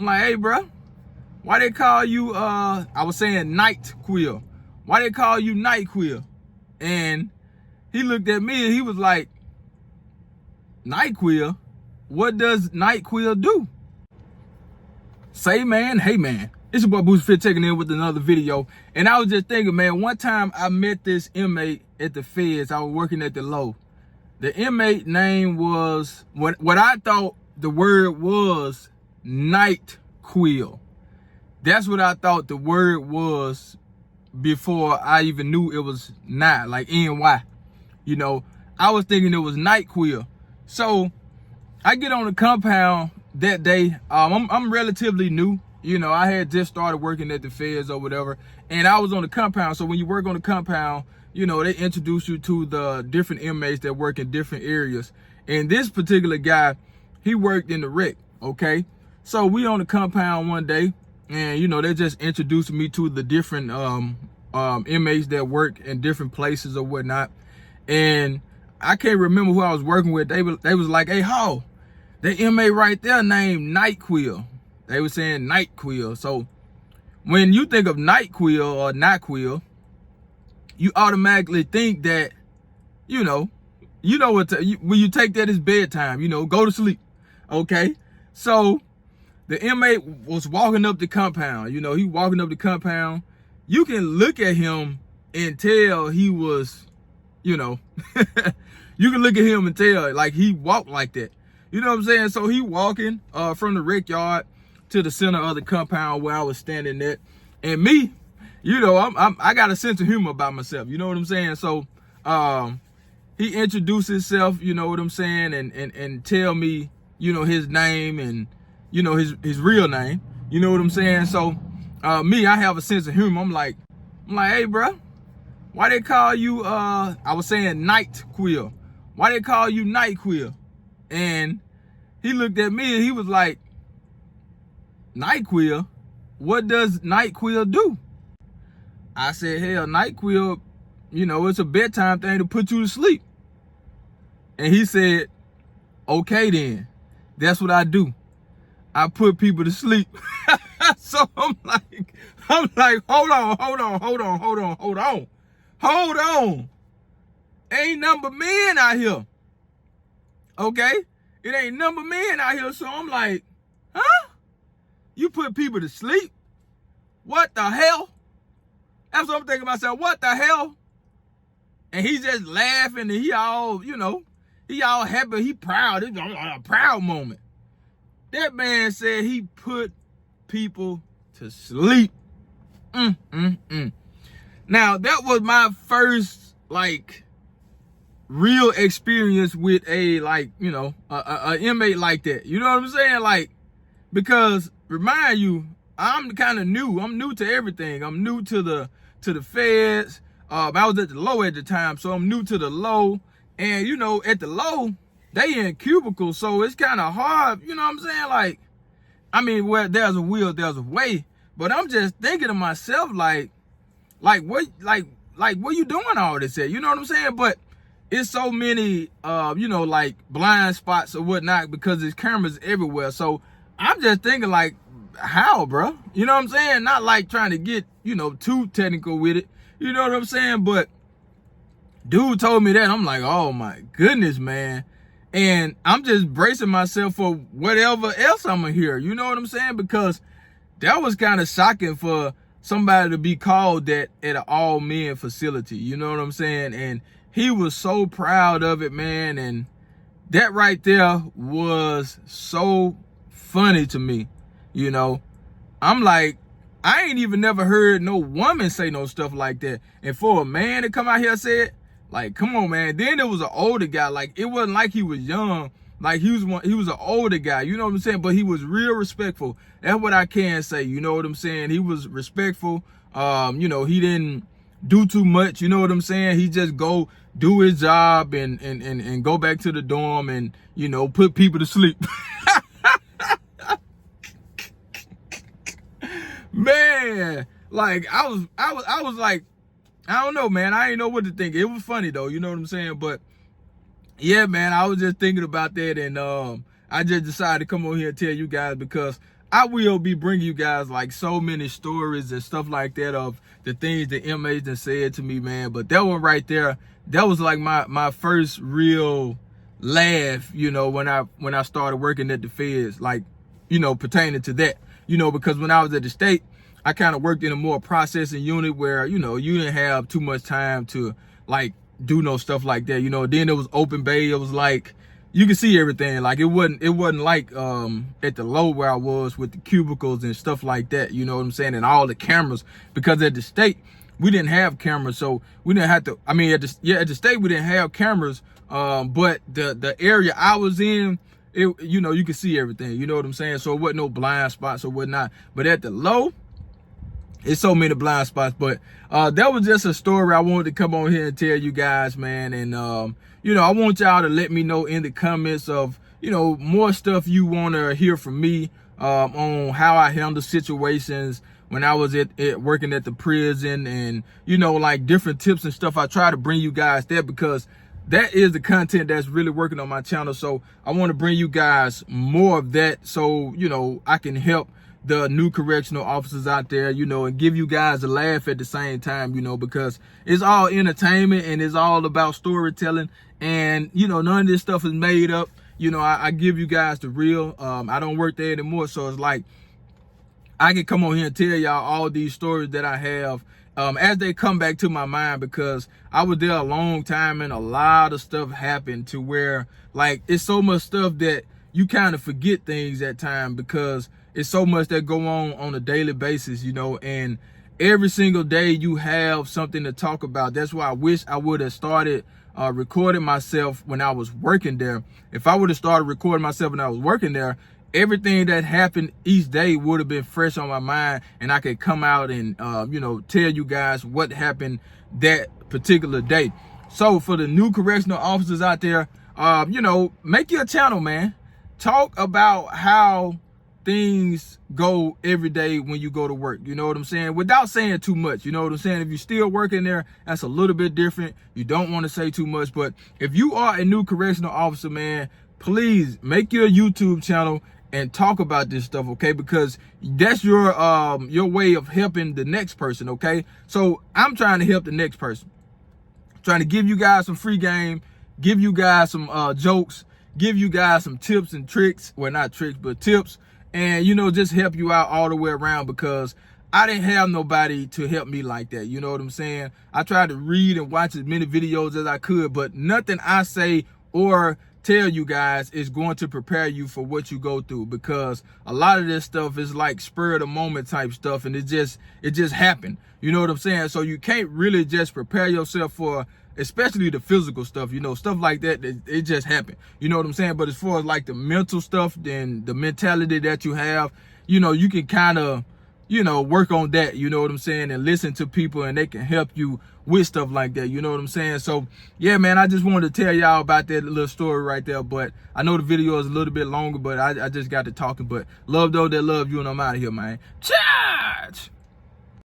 I'm like, hey, bro, why they call you, I was saying NyQuil. Why they call you NyQuil? And he looked at me and he was like, NyQuil? What does NyQuil do? Say, man, hey, man. It's your boy Booster Fit checking in with another video. And I was just thinking, man, one time I met this inmate at the feds. I was working at the low. The inmate name was, what I thought the word was, NyQuil. That's what I thought the word was before I even knew it was not, like NY. You know, I was thinking it was NyQuil. So I get on the compound that day. I'm relatively new. You know, I had just started working at the feds or whatever, and I was on the compound. So when you work on the compound, you know, they introduce you to the different inmates that work in different areas. And this particular guy, he worked in the rec, okay? So we on the compound one day, and, you know, they just introduced me to the different inmates that work in different places or whatnot. And I can't remember who I was working with. They was like, hey, Ho, the inmate right there named NyQuil. They were saying NyQuil. So when you think of NyQuil or NyQuil, you automatically think that, you know what, when you take that as bedtime, you know, go to sleep. Okay. So the inmate was walking up the compound. You know, he walking up the compound. You can look at him and tell he was, you know, you can look at him and tell like he walked like that. You know what I'm saying? So he walking from the rec yard to the center of the compound where I was standing at. And me, you know, I got a sense of humor about myself. You know what I'm saying? So he introduced himself, you know what I'm saying, and tell me, you know, his name and, you know, his real name. You know what I'm saying? So me, I have a sense of humor. I'm like, hey, bro, why they call you, I was saying NyQuil. Why they call you NyQuil? And he looked at me and he was like, NyQuil? What does NyQuil do? I said, hell, NyQuil, you know, it's a bedtime thing to put you to sleep. And he said, okay then, that's what I do. I put people to sleep. So I'm like, hold on. Ain't number men out here. Okay? It ain't number men out here. So I'm like, huh? You put people to sleep? What the hell? That's what I'm thinking to myself. What the hell? And he's just laughing and he all, you know, he all happy. He proud. It's a proud moment. That man said he put people to sleep. Now, that was my first, like, real experience with a, like, you know, a inmate like that. You know what I'm saying? Like, because remind you, I'm kind of new. I'm new to everything. I'm new to the feds. I was at the low at the time, so I'm new to the low. And, you know, at the low, they in cubicles, so it's kind of hard. You know what I'm saying? Like, I mean, where there's a will, there's a way. But I'm just thinking to myself, like what you doing all this at? You know what I'm saying? But it's so many, you know, like blind spots or whatnot because there's cameras everywhere. So I'm just thinking, like, how, bro? You know what I'm saying? Not like trying to get, you know, too technical with it. You know what I'm saying? But dude told me that. I'm like, oh my goodness, man. And I'm just bracing myself for whatever else I'm gonna hear. You know what I'm saying? Because that was kind of shocking for somebody to be called that at an all-men facility. You know what I'm saying? And he was so proud of it, man. And that right there was so funny to me. You know, I'm like, I ain't even never heard no woman say no stuff like that. And for a man to come out here and say it, like, come on, man. Then there was an older guy. Like, it wasn't like he was young. Like, he was an older guy. You know what I'm saying? But he was real respectful. That's what I can say. You know what I'm saying? He was respectful. You know, he didn't do too much. You know what I'm saying? He just go do his job and go back to the dorm and, you know, put people to sleep. Man, like, I was like, I don't know, man. I ain't know what to think. It was funny though, you know what I'm saying? But yeah, man, I was just thinking about that, and I just decided to come on here and tell you guys because I will be bringing you guys like so many stories and stuff like that of the things the inmates that said to me, man. But that one right there, that was like my first real laugh, you know, when I started working at the feds, like, you know, pertaining to that, you know, because when I was at the state, I kind of worked in a more processing unit where, you know, you didn't have too much time to like do no stuff like that, you know. Then it was open bay. It was like you could see everything. Like it wasn't like at the low where I was with the cubicles and stuff like that, you know what I'm saying, and all the cameras, because at the state we didn't have cameras, so we didn't have to, I mean at the state we didn't have cameras, but the area I was in, it, you know, you could see everything, you know what I'm saying, so it wasn't no blind spots or whatnot. But at the low, it's so many blind spots. But that was just a story I wanted to come on here and tell you guys, man. And you know, I want y'all to let me know in the comments of, you know, more stuff you want to hear from me on how I handle situations when I was at working at the prison, and, you know, like different tips and stuff. I try to bring you guys that because that is the content that's really working on my channel. So I want to bring you guys more of that, so, you know, I can help the new correctional officers out there, you know, and give you guys a laugh at the same time, you know, because it's all entertainment and it's all about storytelling. And, you know, none of this stuff is made up. You know, I give you guys the real. I don't work there anymore, so it's like I can come on here and tell y'all all these stories that I have as they come back to my mind, because I was there a long time and a lot of stuff happened to where, like, it's so much stuff that you kind of forget things at time, because it's so much that go on a daily basis, you know, and every single day you have something to talk about. That's why I wish I would have started recording myself when I was working there. If I would have started recording myself when I was working there, everything that happened each day would have been fresh on my mind, and I could come out and, you know, tell you guys what happened that particular day. So for the new correctional officers out there, you know, make your channel, man. Talk about how things go every day when you go to work, you know what I'm saying, without saying too much, you know what I'm saying. If you're still working there, that's a little bit different. You don't want to say too much. But if you are a new correctional officer, man, please make your YouTube channel and talk about this stuff, okay? Because that's your way of helping the next person, okay? So I'm trying to help the next person, trying to give you guys some free game, give you guys some jokes, give you guys some tips and tricks. Well, not tricks, but tips. And, you know, just help you out all the way around, because I didn't have nobody to help me like that. You know what I'm saying? I tried to read and watch as many videos as I could, but nothing I say or tell you guys is going to prepare you for what you go through, because a lot of this stuff is like spur of the moment type stuff, and it just happened. You know what I'm saying? So you can't really just prepare yourself for, especially the physical stuff, you know, stuff like that, it just happened. You know what I'm saying? But as far as like the mental stuff, then the mentality that you have, you know, you can kind of, you know, work on that, you know what I'm saying, and listen to people, and they can help you with stuff like that, you know what I'm saying. So yeah, man, I just wanted to tell y'all about that little story right there. But I know the video is a little bit longer, but I just got to talking. But love those that love you, and I'm out of here, man. Charge!